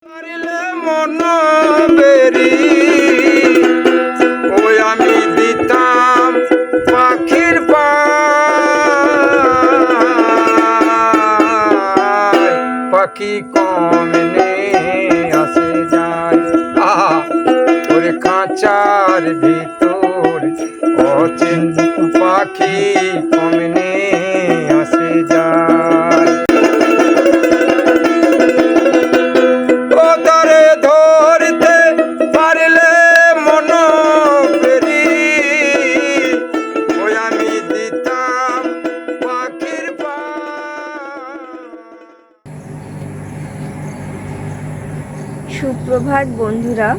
মন বেরি ওই আমি দিতাম পাখির পায় পাখি কমনে আসে যায় ওরে খাঁচার ভিতর অচেন পাখি কমনে আসে যায় সুপ্রভাত বন্ধুরা,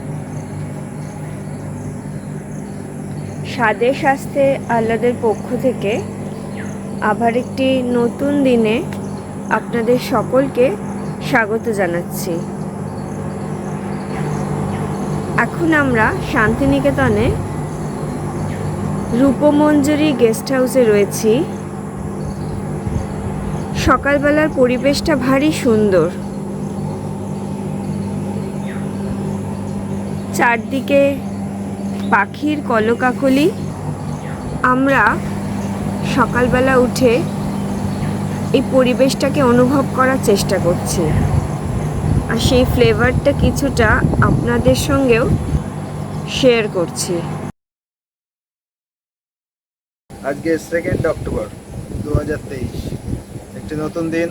স্বাদে স্বাস্থ্যে আহ্লাদের পক্ষ থেকে আবার একটি নতুন দিনে আপনাদের সকলকে স্বাগত জানাচ্ছি। এখন আমরা শান্তিনিকেতনে রূপমঞ্জরি গেস্ট হাউসে রয়েছি। সকালবেলার পরিবেশটা ভারী সুন্দর, চারদিকে পাখির কলকাকলি। আমরা সকালবেলা উঠে এই পরিবেশটাকে অনুভব করার চেষ্টা করছি, আর সেই ফ্লেভারটা কিছুটা আপনাদের সঙ্গেও শেয়ার করছি। আজকে 2 অক্টোবর 2023, একটি নতুন দিন,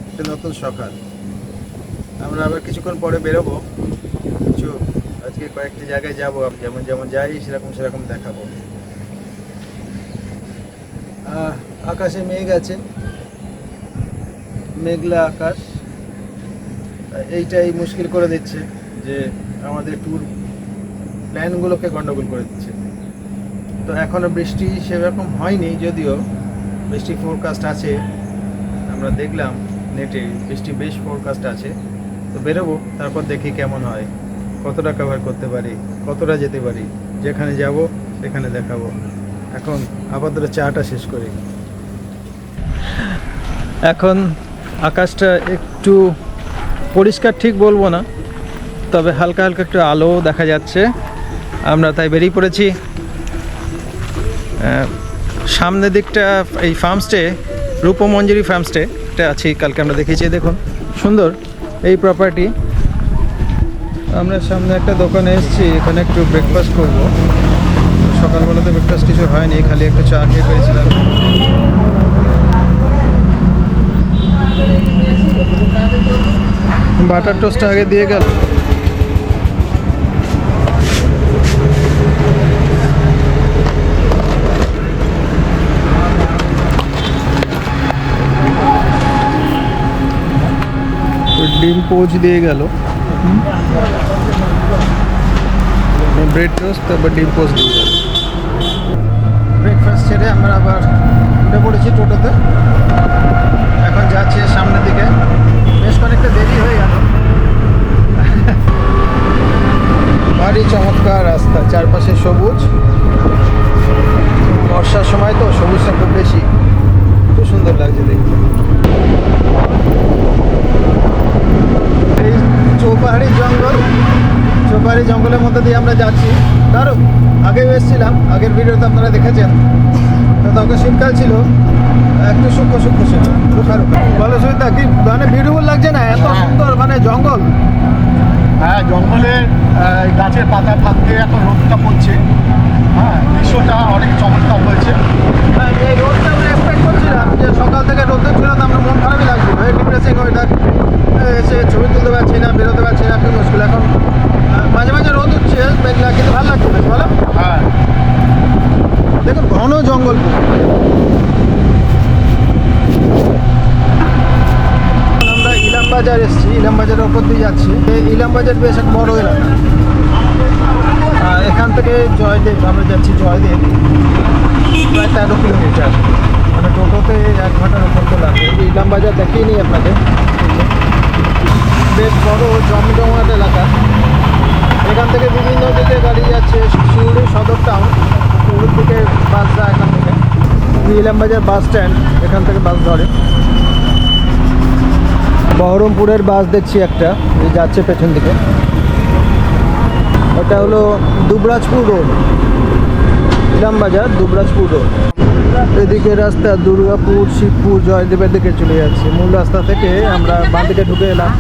একটি নতুন সকাল। আমরা আবার কিছুক্ষণ পরে বেরোবো। আজকে কয়েকটি জায়গায় যাব, যেমন যেমন যাই সেরকম দেখাবো। আকাশে মেঘ আছে, মেঘলা আকাশ। এইটাই মুশকিল করে দিচ্ছে যে আমাদের ট্যুর প্ল্যানগুলোকে গন্ডগোল করে দিচ্ছে। তো এখনও বৃষ্টি সেরকম হয়নি, যদিও বৃষ্টি ফোরকাস্ট আছে। আমরা দেখলাম নেটে বৃষ্টি বেশ ফোরকাস্ট আছে। তো বেরোবো, তারপর দেখি কেমন হয়, কতটা কভার করতে পারি, কতটা যেতে পারি। যেখানে যাব সেখানে দেখাবো। এখন আপাতত চাটা শেষ করি। এখন আকাশটা একটু পরিষ্কার ঠিক বলবো না, তবে হালকা হালকা একটু আলো দেখা যাচ্ছে। আমরা তাই বেরিয়ে পড়েছি। সামনের দিকটা এই ফার্মস্টে, রূপমঞ্জরি ফার্মস্টে এটা আছে, কালকে আমরা দেখেছি। দেখুন সুন্দর এই প্রপার্টি। আমরা সামনে একটা দোকানে এসেছি, এখানে একটু ব্রেকফাস্ট করব। সকালবেলাতে ব্রেকফাস্ট কিছু হয়নি, খালি একটু চা খেয়ে পেয়েছিলাম। বাটার টোস্টটা আগে দিয়ে গেল। ডিম পোচ দিয়ে গেল, ব্রেড টোস্ট, তারপর ডিম পোচ দিয়ে গেল। ব্রেকফাস্ট ছেড়ে আমরা আবার উঠে পড়েছি টোটোতে। এখন যাচ্ছি সামনের দিকে। বেশ খানিকটা দেরি হয়ে গেল। ভারী চমৎকার রাস্তা, চারপাশে সবুজ। বর্ষার সময় তো সবুজটা খুব বেশি, খুব সুন্দর লাগছে দেখতে। এই চৌপাহাড়ি জঙ্গলের মধ্যে দিয়ে আমরা যাচ্ছি। দারুণ, আগেও এসেছিলাম, আগের ভিডিওতে আপনারা দেখেছেন। তো তখন শীতকাল ছিল, একটু সূক্ষ্ম ছিল। ভালো সুবিধা কি, মানে বিউটিফুল লাগছে না? এত সুন্দর মানে জঙ্গল। হ্যাঁ, জঙ্গলে গাছের পাতা থাকতে এখন রোদটা পড়ছে। হ্যাঁ, দৃশ্যটা অনেক চমৎকার হয়েছে। এই রোদটা আমরা এক্সপেক্ট করছিলাম যে সকাল থেকে রোদ ছিল, তো আমরা মন খারাপই লাগছিল। এই ডিপ্রেসিং ওয়েদার, এসে ছবি তুলতে পারছি না, বেরোতে পারছি না, খুব মুশকিল। এখন মাঝে মাঝে রোদ উঠছে, মেঘলা, কিন্তু ভালো লাগছে বেশ, বলো? হ্যাঁ, দেখুন ঘন জঙ্গল। আমরা ইলাম বাজার এসেছি, ইলাম বাজারের ওপর দিয়ে যাচ্ছি। ইলাম বাজার বেশ এক বড় এলাকা। এখান থেকে জয়দেব আমরা যাচ্ছি। জয়দেব প্রায় 13 কিলোমিটার, মানে টোটোতে 1 ঘন্টার উপর তো লাগে। ইলাম বাজার দেখিয়ে নিই আপনাকে। বেশ বড় জমজমাট এলাকা। এখান থেকে বিভিন্ন দিকে গাড়ি যাচ্ছে। শিউড়ি সদর টাউন, শিউড়ির দিকে বাস যায় এখান থেকে। ইলাম বাজার বাস স্ট্যান্ড, এখান থেকে বাস ধরে। বহরমপুরের বাস দেখছি একটা, এই যাচ্ছে পেছন দিকে। ওটা হলো দুবরাজপুর রোড, ইলামবাজার দুবরাজপুর রোড। এদিকে রাস্তা দুর্গাপুর, শিবপুর, জয়দেবের দিকে চলে যাচ্ছে। মূল রাস্তা থেকে আমরা বাঁ দিকে ঢুকে এলাম।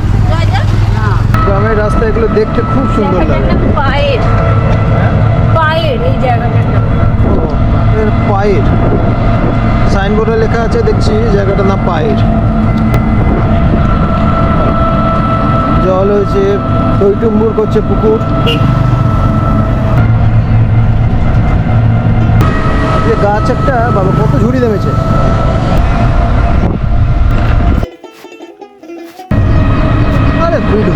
গ্রামের রাস্তা, এগুলো দেখতে খুব সুন্দর লাগে। পায়ের এই জায়গাটা ও, এর পায়ের সাইনবোর্ডে লেখা আছে, দেখছি জায়গাটার নাম পায়ের। জল হয়েছে, টইটুম্বুর করছে পুকুর। যে গাছ একটা, বাবা কত ঝুড়ি নেমেছে। আরে বুড়ো,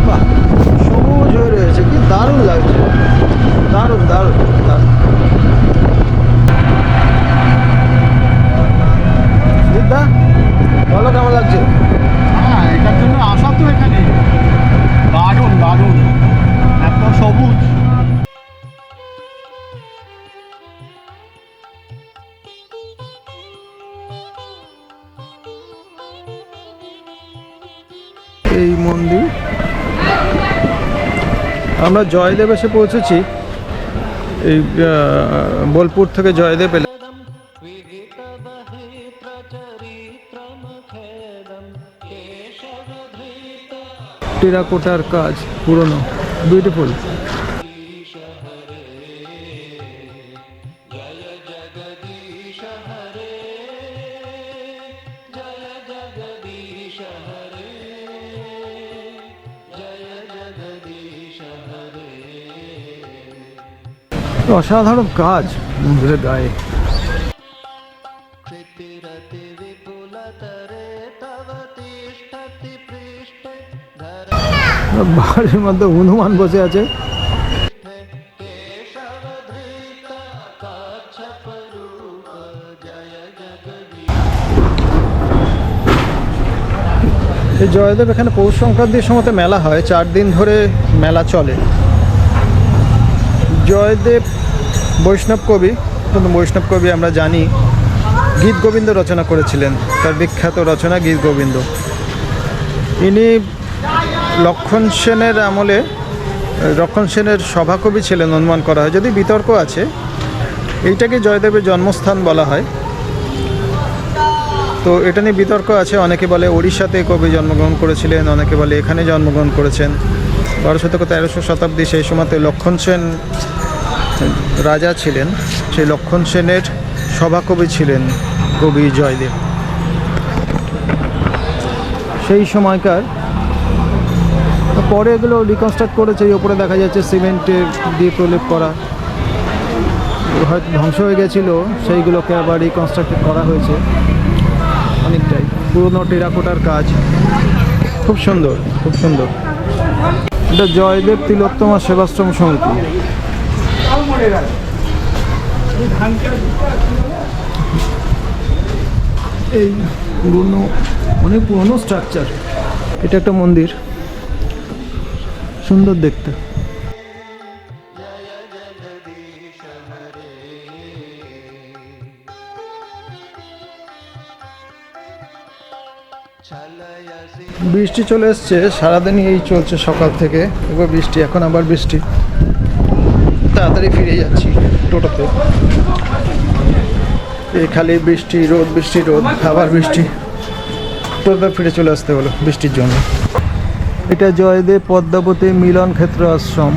বাহ, সবুজ হয়ে রয়েছে, কি দারুণ লাগছে, দারুণ দারুণ দারুণ। দিদা বলো কেমন লাগছে? হ্যাঁ, এটার জন্য আসা তো এখানে দারুণ দারুণ, এত সবুজ। এই মন্দির, আমরা জয়দেব এসে পৌঁছেছি। এই বোলপুর থেকে জয়দেব এলাম। টেরাকোটার কাজ, পুরনো, বিউটিফুল। অসাধারণ কাজ মন্দিরের গায়ে। বাড়ির মধ্যে হনুমান বসে আছে। এই জয়দেব এখানে পৌষ সংক্রান্তির সময়তে মেলা হয়, 4 দিন ধরে মেলা চলে। জয়দেব বৈষ্ণব কবি, বৈষ্ণব কবি আমরা জানি, গীত গোবিন্দ রচনা করেছিলেন। তার বিখ্যাত রচনা গীত গোবিন্দ। ইনি লক্ষণ সেনের আমলে, লক্ষণ সেনের সভাকবি ছিলেন অনুমান করা হয়, যদি বিতর্ক আছে। এইটাকে জয়দেবের জন্মস্থান বলা হয়, তো এটা নিয়ে বিতর্ক আছে। অনেকে বলে ওড়িশাতে কবি জন্মগ্রহণ করেছিলেন, অনেকে বলে এখানে জন্মগ্রহণ করেছেন। 12 শতক 1300 শতাব্দী, সেই সময়তে লক্ষণ সেন রাজা ছিলেন। সেই লক্ষণ সেনের সভাকবি ছিলেন কবি জয়দেব। সেই সময়কার, পরে এগুলো রিকনস্ট্রাক্ট করেছে। এই ওপরে দেখা যাচ্ছে সিমেন্টের দিয়ে প্রলেপ করা, হয়তো ধ্বংস হয়ে গেছিলো, সেইগুলোকে আবার রিকনস্ট্রাক্ট করা হয়েছে। অনেকটাই পুরনো টেরাকোটার কাজ, খুব সুন্দর, খুব সুন্দর। এটা জয়দেব তিলোত্তমা সেবাশ্রম সমিতি। এই পুরনো, অনেক পুরনো স্ট্রাকচার। এটা একটা মন্দির, সুন্দর দেখতে। বৃষ্টি চলে এসছে, সারাদিনই এই চলছে সকাল থেকে। এবার বৃষ্টি, এখন আবার বৃষ্টি। তাড়াতাড়ি ফিরে যাচ্ছি টোটোতে। এই খালি বৃষ্টি রোদ, বৃষ্টি রোদ, আবার বৃষ্টি। টোটোতে ফিরে চলে আসতে হলো বৃষ্টির জন্য। এটা জয়দেব পদ্মাবতী মিলন ক্ষেত্র আশ্রম।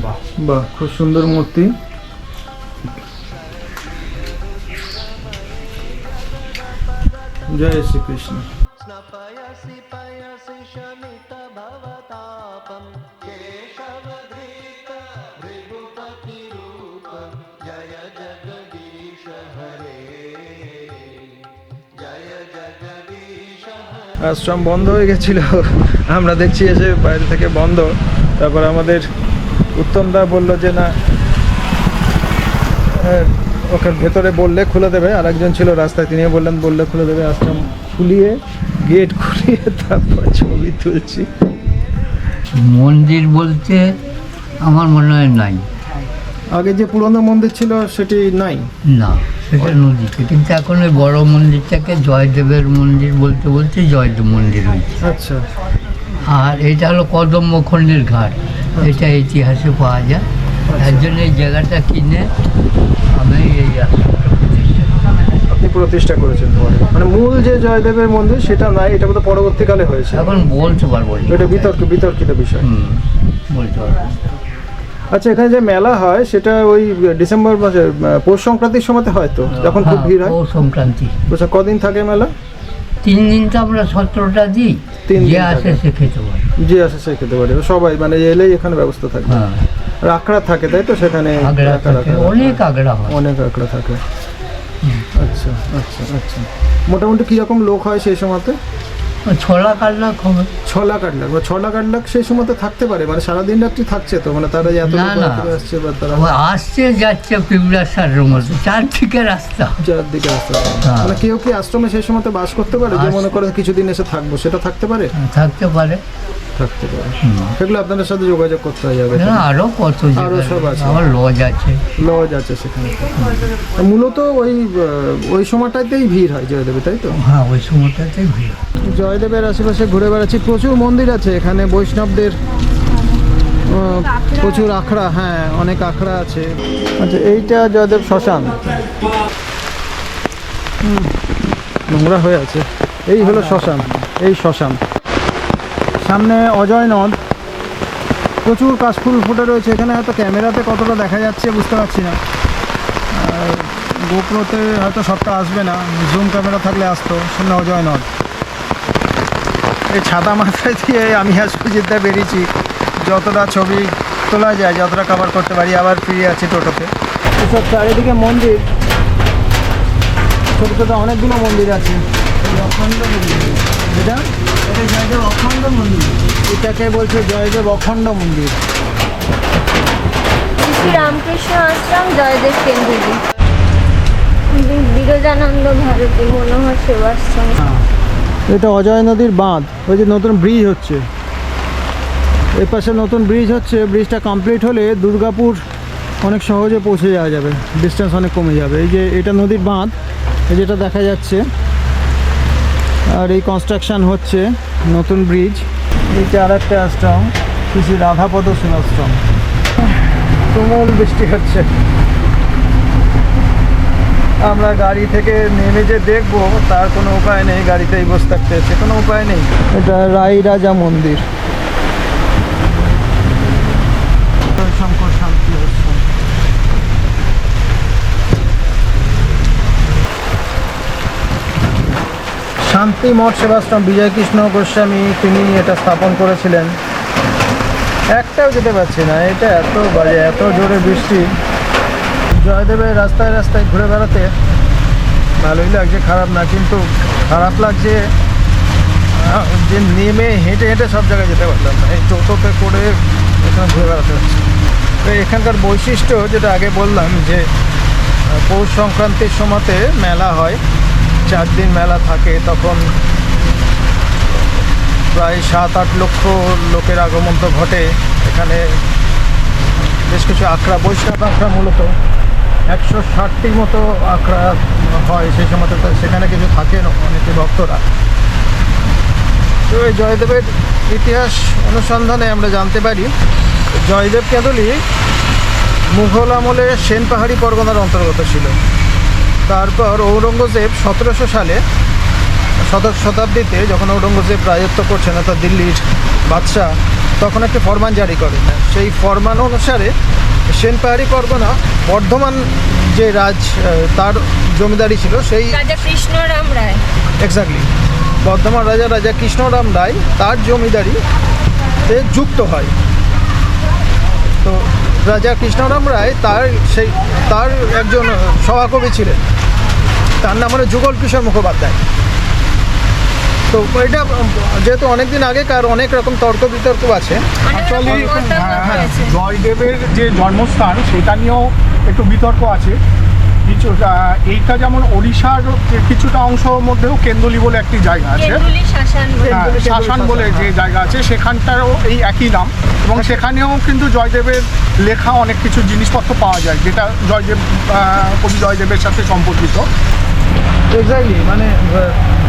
বাহ বাহ, খুব সুন্দর মূর্তি। জয় শ্রীকৃষ্ণ। আশ্রম বন্ধ হয়ে গেছিল, আমরা দেখছি এসে বাইরে থেকে বন্ধ। তারপর আমাদের উত্তমদা বলল যে না, ওকে ভেতরে বললে খুলে দেবে, আর একজন ছিল রাস্তায়, তিনিও বললে খুলে দেবে। আশ্রম খুলিয়ে গেট খুলিয়ে তারপর ছবি তুলছি। মন্দির বলতে আমার মনে হয় নাই। আগে যে পুরনো মন্দির ছিল সেটি নাই? না, সেটা নদীতে, কিন্তু এখন ওই বড় মন্দিরটাকে জয়দেবের মন্দির বলতে বলতে জয়দেব মন্দির হয়েছে। আচ্ছা, আর এটা হলো কদম্বখণ্ডের ঘাট, এটা ইতিহাসে পাওয়া যায়। তার জন্য এই জায়গাটা কিনে আমি এই আশ্রমটা প্রতিষ্ঠা করি। আপনি প্রতিষ্ঠা করেছেন পরে? মানে মূল যে জয়দেবের মন্দির সেটা নাই, এটা বোধহয় পরবর্তীকালে হয়েছে। এখন বলতে পারবো না। এটা বিতর্কিত বিষয়। বলতে পারবো। আচ্ছা, এখানে যে মেলা হয় সেটা ওই ডিসেম্বর মাসে পৌষ সংক্রান্তির সময়তে হয় তো, যখন খুব ভিড় হয়? পৌষ সংক্রান্তি। আচ্ছা, কদিন থাকে মেলা? 3 দিন তো আমরা 17টা দিই। 3 দিন যে আসে থাকে। সে খেতে পারে। যে আসে সে খেতে পারে, সবাই মানে এলেই এখানে ব্যবস্থা থাকে। হ্যাঁ, আর আখড়া থাকে তাই তো সেখানে? আগড়া থাকে, অনেক আগড়া হয়। অনেক আখড়া থাকে। আচ্ছা আচ্ছা আচ্ছা। মোটামুটি কিরকম লোক হয় সেই সময়তে? ছোলা কাটলা হবে। 6 লাখ 8 লাখ বা 6 লাখ 8 লাখ সেই সময়তে থাকতে পারে? মানে সারাদিন রাত্রি থাকছে তো, মানে তারা এত না, লোক না। থেকে আসছে বা তারা ও আসছে যাচ্ছে পিমড়াসারের মতো, চারদিকে রাস্তা। চারদিকে আসতে হ্যাঁ। মানে কেউ কি আশ্রমে সেই সময়তে বাস করতে পারে? যে মনে করেন কিছুদিন এসে থাকবো, সেটা থাকতে পারে? থাকতে পারে। থাকতে পারে। সেগুলো আপনাদের সাথে যোগাযোগ করতে হয় আগে না, থেকে। আরো কত আরো সব আছে। আমার লজ আছে। লজ আছে সেখানে। মূলত ওই সময়টাতেই ভিড় হয় জয়দেবে, তাই তো? হ্যাঁ, ওই সময়টাতে ভিড়। জয়দেবের আশেপাশে ঘুরে বেড়াচ্ছি, প্রচুর মন্দির আছে এখানে বৈষ্ণবদের, প্রচুর আখড়া। হ্যাঁ, অনেক আখড়া আছে। আচ্ছা, এইটা জয়দেব শ্মশান। নোংরা হয়ে আছে। এই হলো শ্মশান, এই শ্মশান। সামনে অজয় নদ, প্রচুর কাশফুল ফুটে রয়েছে এখানে। হয়তো ক্যামেরাতে কতটা দেখা যাচ্ছে বুঝতে পারছি না, গোপ্রোতে হয়তো সবটা আসবে না, জুম ক্যামেরা থাকলে আসতো। সামনে অজয় নদ। এই ছাতা মাথায় দিয়ে আমি আর সুজিতদা বেরিয়েছি, যতটা ছবি তোলা যায়, যতটা কভার করতে পারি। আবার ফিরে আছি টোটোতে। এসব চারিদিকে মন্দির, ছোটো ছোটো অনেকগুলো মন্দির আছে। অখণ্ড মন্দির, এটা জয়দেব অখণ্ড মন্দির। এটাকে বলছে জয়দেব অখণ্ড মন্দির। শ্রী রামকৃষ্ণ আশ্রম, জয়দেব কেন্দ্রজি, বিরজানন্দ ভারতী মনোহর সেবাশ্রম। এটা অজয় নদীর বাঁধ, ওই যে নতুন ব্রিজ হচ্ছে, এর পাশে নতুন ব্রিজ হচ্ছে। ব্রিজটা কমপ্লিট হলে দুর্গাপুর অনেক সহজে পৌঁছে যাওয়া যাবে, ডিস্টেন্স অনেক কমে যাবে। এই যে এটা নদীর বাঁধ, এই যেটা দেখা যাচ্ছে, আর এই কনস্ট্রাকশন হচ্ছে নতুন ব্রিজ। এইটা আর একটা আশ্রম, শ্রী রাধাপদ সেবাশ্রম। তুমুল বৃষ্টি হচ্ছে। আমরা গাড়ি থেকে নেমে যে দেখবো তার কোনো উপায় নেই, গাড়িতেই বসে থাকতে হচ্ছে, কোনো উপায় নেই। এটা রাই রাজা মন্দির, শঙ্কর শান্তি আশ্রম। শান্তি মঠ সেবাশ্রম, বিজয় কৃষ্ণ গোস্বামী তিনি এটা স্থাপন করেছিলেন। একটাও যেতে পারছি না, এটা এত বাজে, এত জোরে বৃষ্টি। জয়দেবের রাস্তায় রাস্তায় ঘুরে বেড়াতে ভালোই লাগছে, খারাপ না, কিন্তু খারাপ লাগছে যে নেমে হেঁটে হেঁটে সব জায়গায় যেতে পারলাম না, এই টোটোতে করে এখানে ঘুরে বেড়াতে হচ্ছে। তো এখানকার বৈশিষ্ট্য যেটা আগে বললাম, যে পৌষ সংক্রান্তির সময়তে মেলা হয়, 4 দিন মেলা থাকে। তখন প্রায় 7-8 লক্ষ লোকের আগমন তো ঘটে এখানে। বেশ কিছু আখড়া, বৈষ্ণব আখড়া, মূলত 160টির মতো আখড়া হয় সেই সময়তে। সেখানে কিছু থাকেন অনেকে ভক্তরা। তো এই জয়দেবের ইতিহাস অনুসন্ধানে আমরা জানতে পারি, জয়দেব কেঁদুলি মুঘল আমলে সেন পাহাড়ি পরগনার অন্তর্গত ছিল। তারপর ঔরঙ্গজেব 1700 সালে, 17শ শতাব্দীতে যখন ঔরঙ্গজেব রাজত্ব করছেন, অর্থাৎ দিল্লির বাদশাহ, তখন একটি ফরমান জারি করেন। সেই ফরমান অনুসারে সেন পাহাড়ি পরগনা বর্ধমান যে তার জমিদারি ছিল, সেই রাজা কৃষ্ণরাম রায়, এক্স্যাক্টলি বর্ধমান রাজা কৃষ্ণরাম রায় তার জমিদারিতে যুক্ত হয়। তো রাজা কৃষ্ণরাম রায় তার একজন সভাকবি ছিলেন, তার নাম হলো যুগল কিশোর মুখোপাধ্যায়। তো এটা যেহেতু অনেকদিন আগেকার, অনেক রকম তর্ক বিতর্ক আছে। অ্যাকচুয়ালি জয়দেবের যে জন্মস্থান সেটা নিয়েও একটু বিতর্ক আছে। কিছু এইটা যেমন ওড়িশার কিছুটা অংশ মধ্যেও কেন্দুলি বলে একটি জায়গা আছে, কেন্দুলি শাসান বলে। হ্যাঁ, শাসান বলে যে জায়গা আছে, সেখানটারও এই একই নাম, এবং সেখানেও কিন্তু জয়দেবের লেখা অনেক কিছু জিনিসপত্র পাওয়া যায়, যেটা জয়দেব কবি জয়দেবের সাথে সম্পর্কিত। এক্স্যাক্টলি, মানে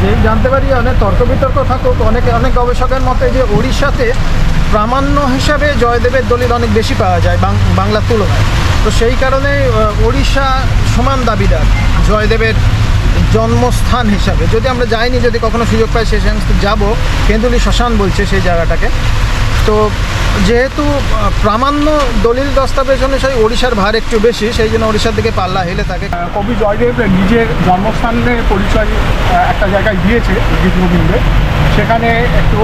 যে জানতে পারি অনেক তর্ক বিতর্ক থাকুক, অনেক গবেষকের মতে যে ওড়িশাতে প্রামাণ্য হিসাবে জয়দেবের দলিল অনেক বেশি পাওয়া যায় বাংলার তুলনায়। তো সেই কারণে ওড়িশা সমান দাবিদার জয়দেবের জন্মস্থান হিসাবে। যদি আমরা যাইনি, যদি কখনো সুযোগ পাই সে যাবো। কেন্দুলি শ্মশান বলছে সেই জায়গাটাকে। তো যেহেতু প্রামাণ্য দলিল দস্তাবেজ অনুসারে ওড়িশার ভার একটু বেশি, সেই জন্য ওড়িশার দিকে পাল্লা হেলে থাকে। কবি জয়দেব নিজের জন্মস্থানের পরিচয় একটা জায়গায় দিয়েছে গীত গোবিন্দে, সেখানে একটু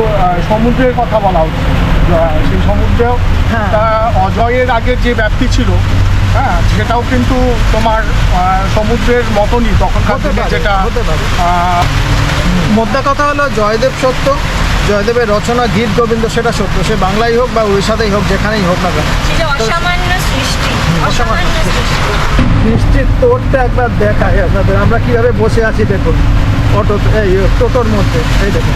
সমুদ্রের কথা বলা হচ্ছে। সেই সমুদ্রেও হ্যাঁ। তা অজয়ের আগে যে ব্যাপ্তি ছিল, হ্যাঁ, সেটাও কিন্তু তোমার সমুদ্রের মতনই তখনকার হতে দিনে, পারে, যেটা হতে পারে। মোদ্দা কথা হলো জয়দেব সত্য, জয়দেবের রচনা গীত গোবিন্দ সেটা সত্য, সে বাংলায় হোক বা উড়িষ্যাতেই হোক, যেখানেই হোক না কেন। সেটা অসামান্য সৃষ্টি, অসামান্য অসামান্য সৃষ্টি। বৃষ্টির তোরটা একবার দেখাই আপনাদের, আমরা কিভাবে বসে আছি দেখুন অটো, এই টোটোর মধ্যে, এই দেখুন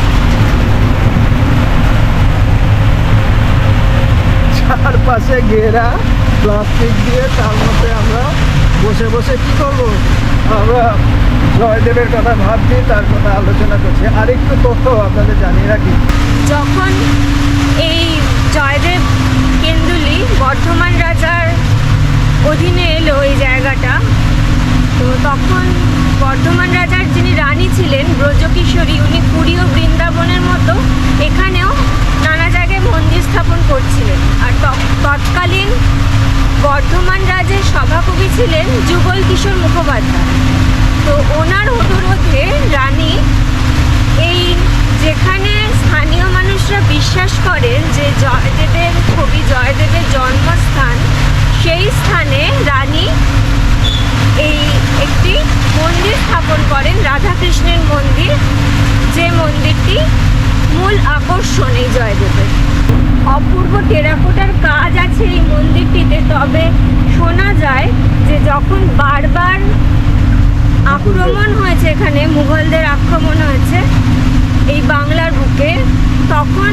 চারপাশে ঘেরা প্লাস্টিক দিয়ে, তার মধ্যে আমরা বসে বসে কি করবো, আমরা জয়দেবের কথা ভাবছি, তার কথা আলোচনা করছি। আরেকটু তথ্য আপনাদের জানিয়ে রাখি, যখন এই জয়দেব কেন্দুলি বর্ধমান রাজার অধীনে এলো এই জায়গাটা, তো তখন বর্ধমান রাজার যিনি রানী ছিলেন ব্রজকিশোরী, উনি পুরী ও বৃন্দাবনের মতো এখানেও নানা জায়গায় মন্দির স্থাপন করছিলেন। আর তৎকালীন বর্ধমান রাজের সভাকবি ছিলেন যুগল কিশোর মুখোপাধ্যায়। তো ওনার অনুরোধে রানী এই, যেখানে স্থানীয় মানুষরা বিশ্বাস করেন যে জয়দেবের, কবি জয়দেবের জন্মস্থান, সেই স্থানে রানী এই একটি মন্দির স্থাপন করেন, রাধাকৃষ্ণের মন্দির, যে মন্দিরটি মূল আকর্ষণ এই জয়দেবের। অপূর্ব টেরাকোটার কাজ আছে এই মন্দিরটিতে। তবে শোনা যায় যে যখন বারবার আক্রমণ হয়েছে, এখানে মুঘলদের আক্রমণ হয়েছে এই বাংলার বুকে, তখন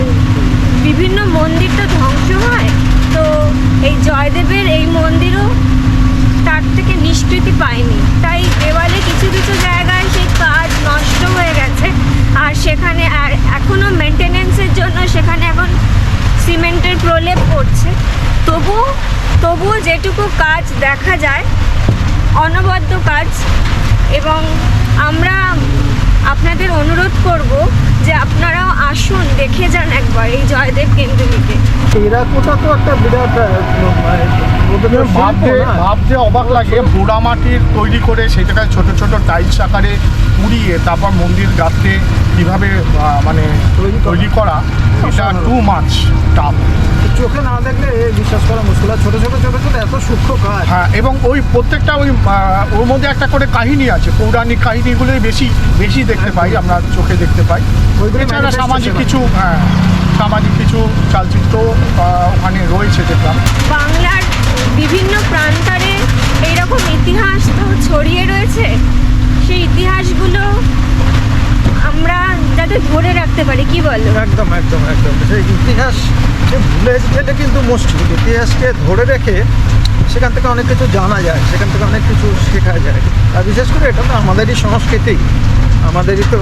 বিভিন্ন মন্দির তো ধ্বংস হয়। তো এই জয়দেবের এই মন্দিরও তার থেকে নিষ্কৃতি পায়নি, তাই দেওয়ালে কিছু কিছু জায়গায় সেই কাজ নষ্ট হয়ে গেছে। আর সেখানে আর এখনও মেনটেনেন্সের জন্য সেখানে এখন সিমেন্টের প্রলেপ করছে। তবুও যেটুকু কাজ দেখা যায়, অনবদ্য কাজ। এবং আমরা আপনাদের অনুরোধ করব যে আপনারাও আসুন, দেখে যান একবার এই জয়দেব কেন্দুলিকে। টেরাকোটা তো একটা বিরাট ভাবতে অবাক লাগে, পোড়া মাটির তৈরি করে সেটাকে ছোট ছোট টাইলস আকারে পুড়িয়ে তারপর মন্দির গাঁথতে কীভাবে মানে তৈরি করা, এটা টু মাচ টাফ। চোখে না দেখলে বিশ্বাস করা মুশকিল। ছোট ছোট ছোট ছোট এত সূক্ষ্ম কাজ। হ্যাঁ, এবং ওই প্রত্যেকটা ওর মধ্যে একটা করে কাহিনী আছে, পৌরাণিক কাহিনীগুলোই বেশি দেখতে পাই, আমরা চোখে দেখতে পাই। এছাড়া সামাজিক কিছু চালচিত্র ওখানে রয়েছে দেখলাম। বাংলার বিভিন্ন প্রান্তরে এইরকম ইতিহাস তো ছড়িয়ে রয়েছে, সেই ইতিহাসগুলো আমরা যাতে ধরে রাখতে পারি, কি বলো? একদম একদম একদম, সেই ইতিহাসকে ভুলে গেলে কিন্তু মুশকিল। ইতিহাসকে ধরে রেখে সেখান থেকে অনেক কিছু জানা যায়, সেখান থেকে অনেক কিছু শেখা যায়। আর বিশেষ করে এটা তো আমাদেরই সংস্কৃতি, আমাদেরই তো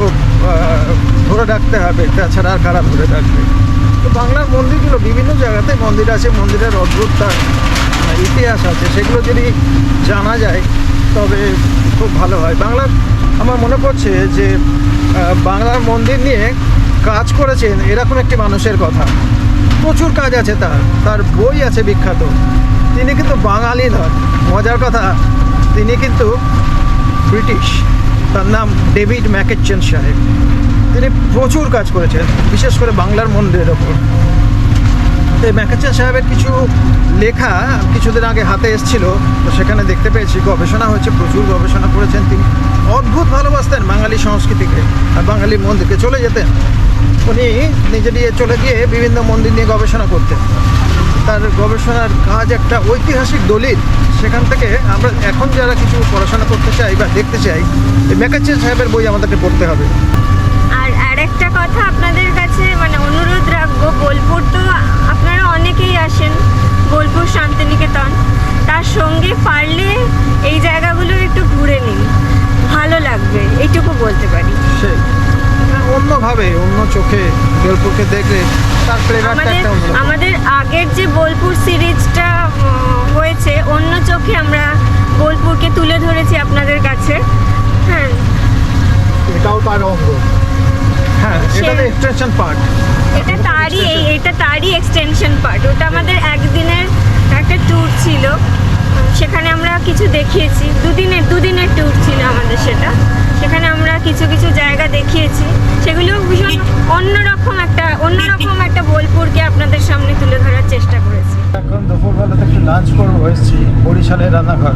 ধরে রাখতে হবে, তাছাড়া আর কারা ধরে রাখবে। তো বাংলার মন্দিরগুলো, বিভিন্ন জায়গাতে মন্দির আছে, মন্দিরের অদ্ভুত তার ইতিহাস আছে, সেগুলো যদি জানা যায় তবে খুব ভালো হয়। বাংলার, আমার মনে পড়ছে যে বাংলার মন্দির নিয়ে কাজ করেছেন এরকম একটি মানুষের কথা, প্রচুর কাজ আছে, তার বই আছে বিখ্যাত। তিনি কিন্তু বাঙালি নন, মজার কথা, তিনি কিন্তু ব্রিটিশ। তার নাম ডেভিড ম্যাকেচেন সাহেব। তিনি প্রচুর কাজ করেছেন, বিশেষ করে বাংলার মন্দিরের ওপর। এই ম্যাকেচেন সাহেবের কিছু লেখা কিছুদিন আগে হাতে এসেছিল, তো সেখানে দেখতে পেয়েছি গবেষণা হয়েছে, প্রচুর গবেষণা করেছেন তিনি। অদ্ভুত ভালোবাসতেন বাঙালি সংস্কৃতিকে আর বাঙালি মন্দিরকে, চলে যেতেন উনি নিজে নিয়ে, চলে গিয়ে বিভিন্ন মন্দির নিয়ে গবেষণা করতেন। তার গবেষণার কাজ একটা ঐতিহাসিক দলিল সেখান থেকে আমরা এখন যারা কিছু পড়াশোনা করতে চাই বা দেখতে চাই, এই ম্যাকাচে সাহেবের বই আমাদেরকে পড়তে হবে। আর আরেকটা কথা আপনাদের কাছে মানে অনুরোধ রাখবো, বোলপুর তো আপনারা অনেকেই আসেন, বোলপুর শান্তিনিকেতন, তার সঙ্গে পারলে এই জায়গাগুলো একটু ঘুরে নিন, ভালো লাগবে, এইটুকু বলতে পারি। সেই অন্যভাবে, অন্য চোখে বোলপুরকে দেখলে তার ফ্লেভারটা একটা অন্যরকম। আমাদের আগের যে বোলপুর সিরিজটা হয়েছে, অন্য চোখে আমরা বোলপুরকে তুলে ধরেছি আপনাদের কাছে। হ্যাঁ, এটাও তার অঙ্গ। হ্যাঁ, এটা তো এক্সটেনশন পার্ট। এটা তারই এক্সটেনশন পার্ট। ওটা আমাদের একদিনের একটা ট্যুর ছিল, সেখানে আমরা কিছু দেখিয়েছি। দুদিনের ট্যুর ছিল আমাদের সেটা। সেখানে আমরা কিছু কিছু জায়গা দেখিয়েছি, সেগুলো ভীষণ অন্যরকম একটা বোলপুরকে আপনাদের সামনে তুলে ধরার চেষ্টা করেছি। এখন দুপুরবেলাতে একটু লাঞ্চ করবো, এসেছি বরিশালের রান্নাঘর।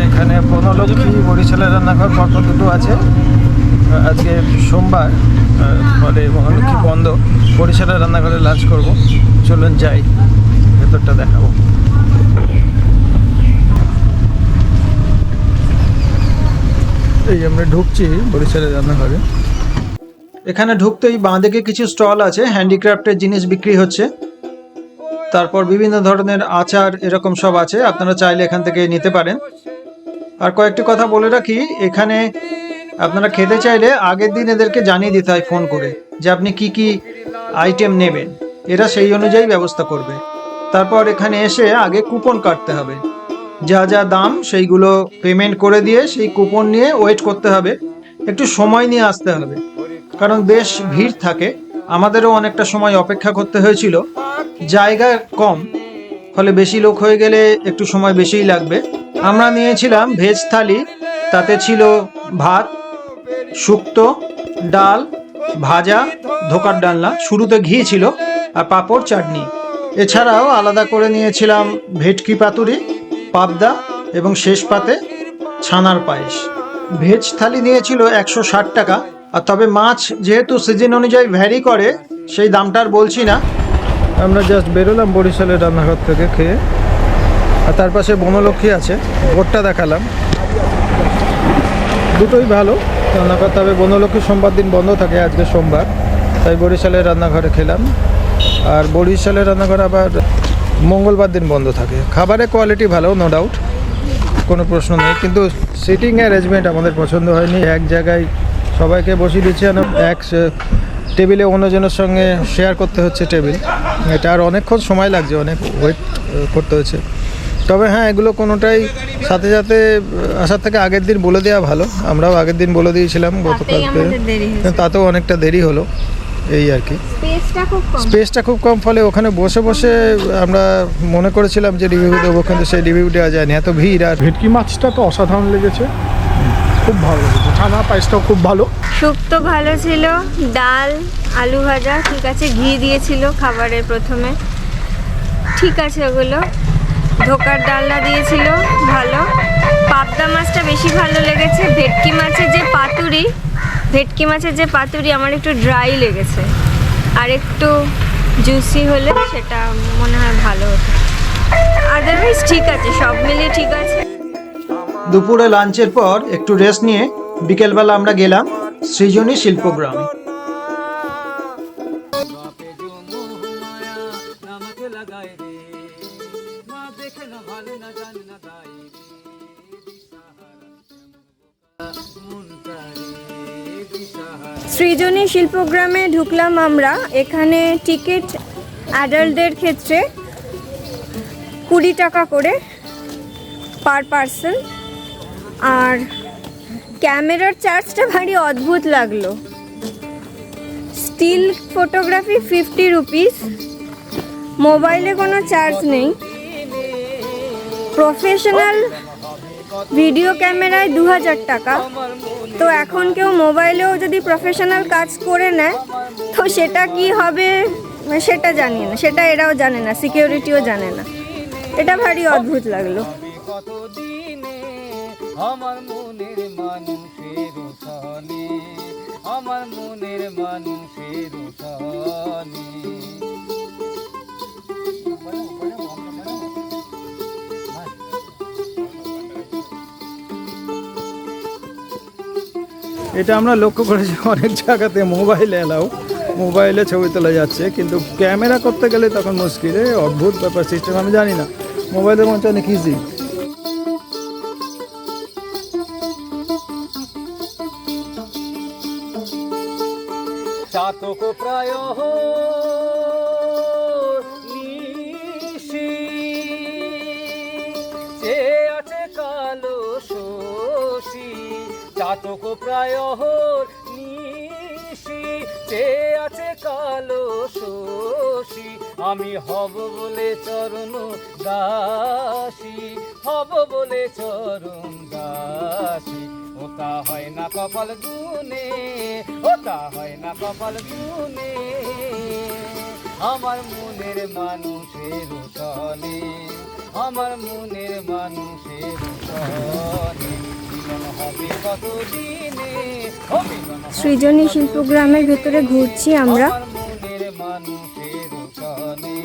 এখানে বনলক্ষ্মী, বরিশালের রান্নাঘর পরপর দুটো আছে। আজকে সোমবার, ফলে বনলক্ষ্মী বন্ধ। বরিশালের রান্নাঘরে লাঞ্চ করব। চলুন যাই, ভেতরটা দেখাবো। এই আমরা ঢুকছি বরিশালের রান্নাঘরে। এখানে ঢুকতেই বাঁদিকে কিছু স্টল আছে, হ্যান্ডিক্রাফটের জিনিস বিক্রি হচ্ছে। তারপর বিভিন্ন ধরনের আচার এরকম সব আছে, আপনারা চাইলে এখান থেকে নিতে পারেন। আর কয়েকটি কথা বলে রাখি, এখানে আপনারা খেতে চাইলে আগের দিন এদেরকে জানিয়ে দিতে হয় ফোন করে যে আপনি কি কি আইটেম নেবেন, এরা সেই অনুযায়ী ব্যবস্থা করবে। তারপর এখানে এসে আগে কুপন কাটতে হবে, যা যা দাম সেইগুলো পেমেন্ট করে দিয়ে সেই কুপন নিয়ে ওয়েট করতে হবে, একটু সময় নিয়ে আসতে হবে, কারণ বেশ ভিড় থাকে। আমাদেরও অনেকটা সময় অপেক্ষা করতে হয়েছিল, জায়গা কম, ফলে বেশি লোক হয়ে গেলে একটু সময় বেশিই লাগবে। আমরা নিয়েছিলাম ভেজ থালি, তাতে ছিল ভাত, শুক্তো, ডাল, ভাজা, ধোকার ডালনা, শুরুতে ঘি ছিল, আর পাঁপড়, চাটনি। এছাড়াও আলাদা করে নিয়েছিলাম ভেটকি পাতুরি, পাবদা এবং শেষ পাতে ছানার পায়েস। ভেজ থালি নিয়েছিল 160 টাকা। আর তবে মাছ যেহেতু সিজন অনুযায়ী ভ্যারি করে, সেই দামটা আর বলছি না। আমরা জাস্ট বেরোলাম বরিশালের রান্নাঘর থেকে খেয়ে, আর তার পাশে বনলক্ষ্মী আছে, বোর্ডটা দেখালাম। দুটোই ভালো রান্নাঘর, তবে বনলক্ষ্মী সোমবার দিন বন্ধ থাকে, আজকে সোমবার, তাই বরিশালের রান্নাঘরে খেলাম। আর বরিশালের রান্নাঘর আবার মঙ্গলবার দিন বন্ধ থাকে। খাবারের কোয়ালিটি ভালো, নো ডাউট, কোনো প্রশ্ন নেই, কিন্তু সিটিং অ্যারেঞ্জমেন্ট আমাদের পছন্দ হয়নি। এক জায়গায় সবাইকে বসিয়ে দিচ্ছে, এক টেবিলে অন্যজনের সঙ্গে শেয়ার করতে হচ্ছে টেবিল। এটা আর অনেকক্ষণ সময় লাগছে, অনেক ওয়েট করতে হচ্ছে। তবে হ্যাঁ, এগুলো কোনোটাই সাথে সাথে আসার থেকে আগের দিন বলে দেওয়া ভালো। আমরাও আগের দিন বলে দিয়েছিলাম গতকালকে, তাতেও অনেকটা দেরি হলো, এই আর কি। স্পেসটা খুব কম, ফলে ওখানে বসে বসে আমরা মনে করেছিলাম যে রিভিউ দেবো, কিন্তু সেই রিভিউ দেওয়া যায়নি, এত ভিড়। আর ভেটকি মাছটা তো অসাধারণ লেগেছে, খুব ভালো লেগেছে। ছানা পায়েসটাও খুব ভালো, শুক্তো ভালো ছিল, ডাল, আলু ভাজা ঠিক আছে, ঘি দিয়েছিল খাবারের প্রথমে, ঠিক আছে ওগুলো। ধোকার ডালনা দিয়েছিল, ভালো। পাবদা মাছটা বেশি ভালো লেগেছে। ভেটকি মাছের যে পাতুরি আমার একটু ড্রাই লেগেছে, আর একটু জুসি হলে সেটা মনে হয় ভালো হতো। আদারওয়াইজ ঠিক আছে, সব মিলিয়ে ঠিক আছে। দুপুরে লাঞ্চের পর একটু রেস্ট নিয়ে বিকেলবেলা আমরা গেলাম সৃজনী শিল্পগ্রামে। সৃজনী শিল্পগ্রামে ঢুকলাম আমরা। এখানে টিকিট অ্যাডাল্টদের ক্ষেত্রে 20 টাকা করে পার পার্সন, আর ক্যামেরার চার্জটা ভারী অদ্ভুত লাগলো। স্টিল ফটোগ্রাফি 50 রুপিস, মোবাইলে কোনো চার্জ নেই। প্রফেশনাল ভিডিও ক্যামেরায় 2000 টাকা। তো এখন কেউ মোবাইলেও যদি প্রফেশনাল কাজ করে নেয়, তো সেটা কি হবে সেটা জানি না, সেটা এরাও জানে না, সিকিউরিটিও জানে না। এটা ভারী অদ্ভুত লাগলো। আমার মনের মানুষের উঠানে, আমার মনের মানুষের উঠানে। এটা আমরা লক্ষ্য করেছি অনেক জায়গাতে মোবাইলে ছবি তোলা যাচ্ছে, কিন্তু ক্যামেরা করতে গেলে তখন মুশকিল। অদ্ভুত ব্যাপার, সিস্টেম আমি জানি না, মোবাইলের মধ্যে অনেক ইজি। চাতক প্রায় নিশি যে আছে কালো শশী, চাতক প্রায় নিশি যে আছে কালো শশী, আমি হব বলে চরণ দাসী, হব বলে চরণ দাসী। ওটা হয় না কপাল গুনে, ওটা হয় না কপাল গুনে, আমার মনের মানুষের সনে, আমার মনের মানুষের সনে, মিলন হবে কতদিনে, ও মিলন হবে সৃজনী শিল্পগ্রামের ভেতরে ঘুরছি আমরা। আমার মনের মানুষের সনে,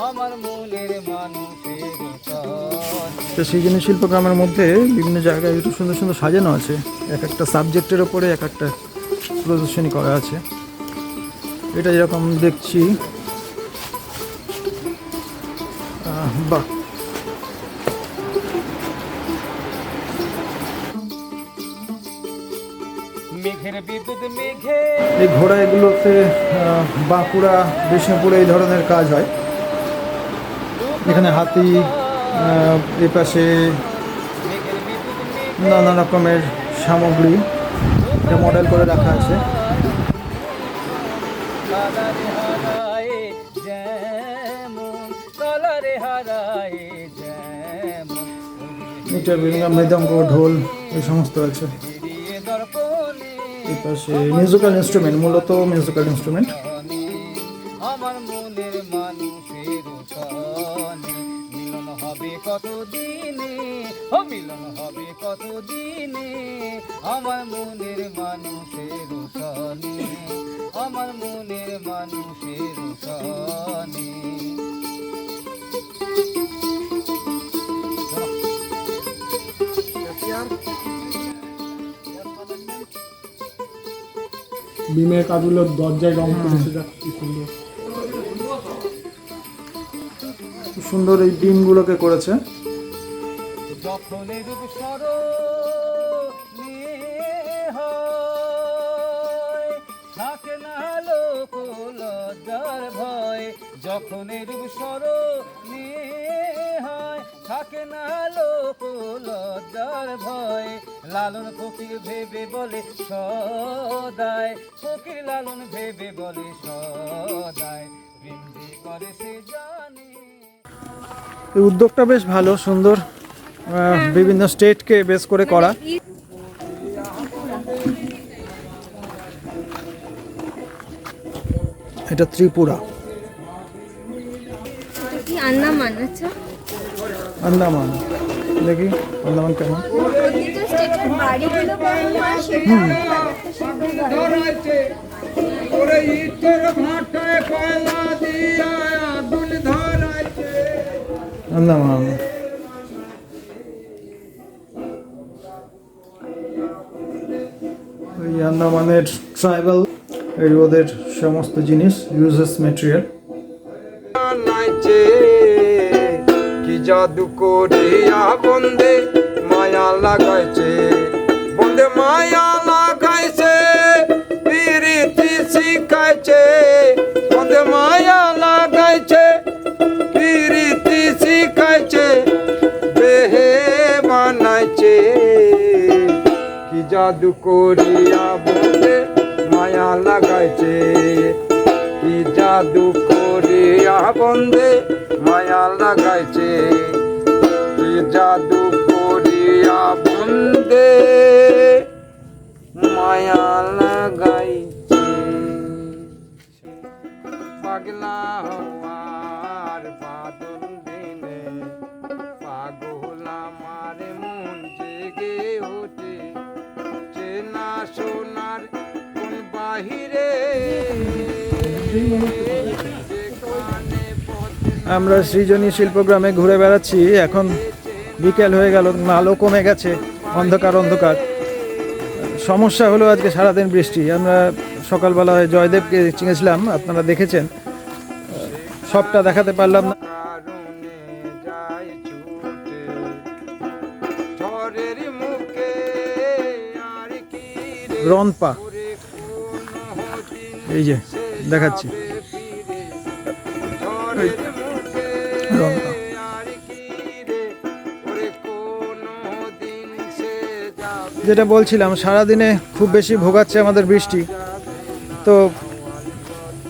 আমার মনের মানুষের সনে। তো সৃজনী শিল্পগ্রামের মধ্যে বিভিন্ন জায়গায় একটু সুন্দর সুন্দর সাজানো আছে, এক একটা সাবজেক্টের ওপরে এক একটা প্রদর্শনী করা আছে। এটা যেরকম দেখছি, বাহ, মেঘের বিদ্যুৎ মেঘে এই ঘোড়া এগুলোতে বাঁকুড়া, বিষ্ণুপুরে এই ধরনের কাজ হয়। এখানে হাতি, এ পাশে মেঘের বিদ্যুৎ মেঘে নানা রকমের সামগ্রী এটা মডেল করে রাখা আছে। কালারে হারায় যেমন, কালারে হারায় যেমন, এটা বিভিন্ন মৃদঙ্গ, ঢোল এই সমস্ত আছে। ফিরিয়ে দর্পণে এই পাশে মিউজিক্যাল ইনস্ট্রুমেন্ট, মূলত মিউজিক্যাল ইনস্ট্রুমেন্ট। আমার মনের মানুষের সনে, মিলন হবে কতদিনে, ও মিলন হবে কতদিনে, আমার মনের মানুষের সনে, আমার মনের মানুষের সনে। বিমের কাজগুলো দরজায় রং করেছে, দেখ কি সুন্দর। খুব সুন্দর এই ডিমগুলোকে করেছে। যখন রূপ স্মরণে হয়, থাকে না লোক লজ্জার ভয়, যখন রূপ স্মরণে হয়, থাকে না লোক লজ্জার ভয়, লালন ফকির ভেবে বলে সদায়, ফকির লালন ভেবে বলে সদায়, প্রেম যে করে সে জানে। এই উদ্যোগটা বেশ ভালো, সুন্দর, বিভিন্ন স্টেটকে বেস করে করা। এটা ত্রিপুরা, কি আন্দামান? আচ্ছা, আন্দামান। দেখি আন্দামান কেমন। প্রতিটা স্টেটের বাড়িগুলো কেমন হয় সেটা আমরা একটা শিল্পের আন্দামান। ওই আন্দামানের ট্রাইবাল, এই ওদের সমস্ত জিনিস, ইউজেস মেটেরিয়াল। কি জাদু করিয়া বন্দে মায়া লাগাইছে, বন্দে মায়া লাগাইছে, প্রীতি শিখাইছে, বন্দে মায়া লাগাইছে, প্রীতি শিখাইছে, বেহে বানাইছে। কি জাদু করিয়া বন্দে মায়া লাগাইছে, কি জাদু করিয়া বন্দে মায়া লাগাইছে, কি জাদু করিয়া বন্দে মায়া লাগাইছে। পাগলা হওয়ার বাদল দিনে পাগল আমার মন জেগে ওঠে, চেনা সোনার কোন বাহিরে। আমরা সৃজনী শিল্পগ্রামে ঘুরে বেড়াচ্ছি, এখন বিকেল হয়ে গেল, আলো কমে গেছে, অন্ধকার অন্ধকার, সমস্যা হলো আজকে সারাদিন বৃষ্টি। আমরা সকালবেলায় জয়দেবকে চিনেছিলাম, আপনারা দেখেছেন, সবটা দেখাতে পারলাম না। কারণে যায় ছুটে ঝড়ের মুখে আর কি রে রনপা ওরে কোনো দিন এই যে দেখাচ্ছি, যাবে ফিরে ঝড়ের মুখে রনপা। আর কি রে ওরে কোনো দিন সে যাবে যেটা বলছিলাম, সারাদিনে খুব বেশি ভোগাচ্ছে আমাদের বৃষ্টি। তো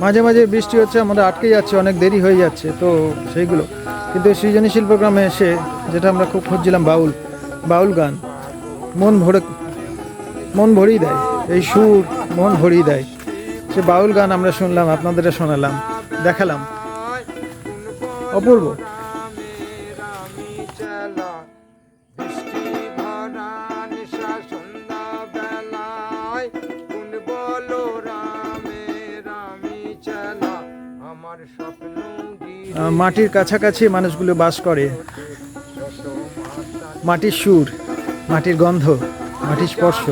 মাঝে মাঝে বৃষ্টি হচ্ছে, আমরা আটকে যাচ্ছে, অনেক দেরি হয়ে যাচ্ছে, তো সেইগুলো। কিন্তু সৃজনশীল প্রোগ্রামে এসে যেটা আমরা খুব খুঁজছিলাম, বাউল গান মন ভরিয়ে দেয়, এই সুর মন ভরিয়ে দেয়। সে বাউল গান আমরা শুনলাম, আপনাদের শোনালাম, দেখালাম, অপূর্ব। রামের আমি চালা বৃষ্টি ভরা নিশা সন্ধ্যা বেলায় কোন বলো রামের আমি চালা আমার স্বপ্ন মাটির কাছাকাছি মানুষগুলো বাস করে, মাটির সুর, মাটির গন্ধ, মাটির স্পর্শ,